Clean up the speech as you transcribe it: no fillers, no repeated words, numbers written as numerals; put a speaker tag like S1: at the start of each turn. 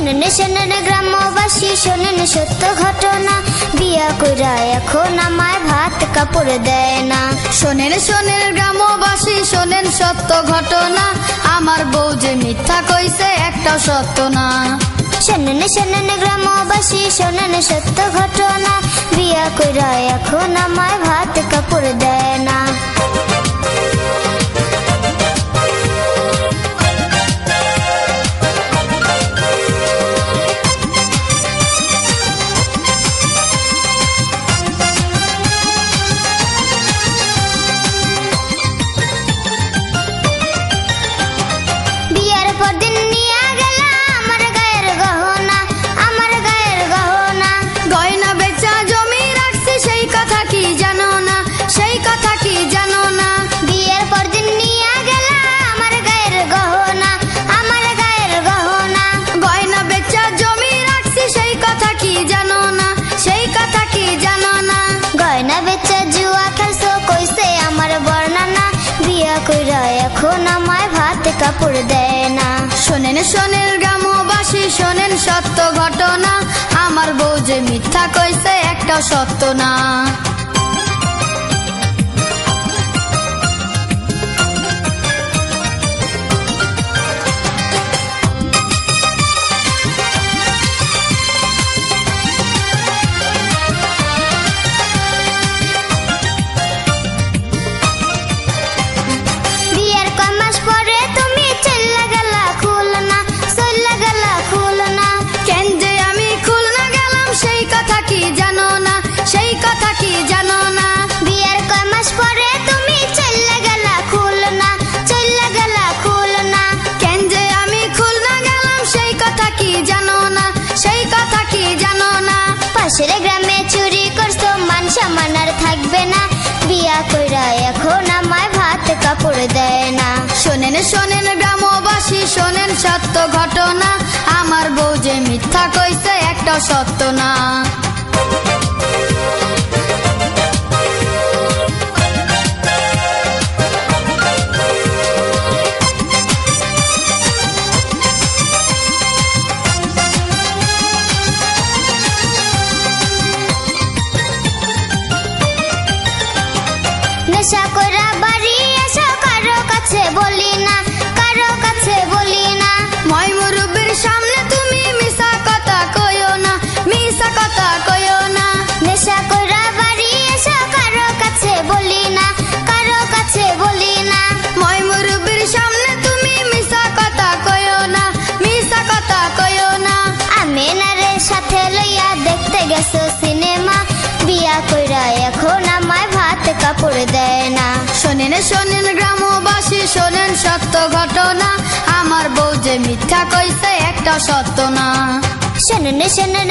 S1: শোনেন শোনেন গ্রামবাসী শোনেন সত্য ঘটনা, বিয়া কইরা এখন আমায় ভাত কাপড় দেয় না।
S2: শোনেন শোনেন গ্রামবাসী শোনেন সত্য ঘটনা, আমার বউ যে মিথ্যা কইছে একটাও সত্য না।
S1: শোনেন শোনেন গ্রামবাসী শোনেন সত্য ঘটনা, বিয়া কইরা এখন আমায় ভাত কাপড় দেয় না। এখন আমায় ভাত কাপড় দেয় না।
S2: শোনেন শোনেন গ্রামবাসী শোনেন সত্য ঘটনা, আমার বউ যে মিথ্যা কইছে একটাও সত্য না।
S1: পাশের গ্রামে চুরি করছো মান সম্মান আর থাকবে না, বিয়া কইরা এখন আমায় ভাত কাপড় দেয় না।
S2: শোনেন শোনেন গ্রামবাসী শোনেন সত্য ঘটনা, আমার বউ যে মিথ্যা কইছে একটাও সত্য না।
S1: নেশা কইরা বাড়ি এসো কারো কাছে বলি না, কারো কাছে বলি না।
S2: মই মুরব্বির সামনে তুমি মিছা কথা কইও না, মিছা কথা কইও না।
S1: নেশা কইরা বাড়ি এসো কারো কাছে বলি না, কারো কাছে বলি না।
S2: মই মুরব্বির সামনে তুমি মিছা কথা কইও না, মিছা কথা কইও না।
S1: আমিনারে সাথে লইয়া দেখতে গেছো সিনেমা, বিয়া কইরা এখন আমায় ভাত কাপড় দেয় না।
S2: শোনেন শোনেন গ্রামবাসী শোনেন সত্য ঘটনা, আমার বউ যে মিথ্যা কইছে একটা সত্য না।
S1: শোনেন শোনেন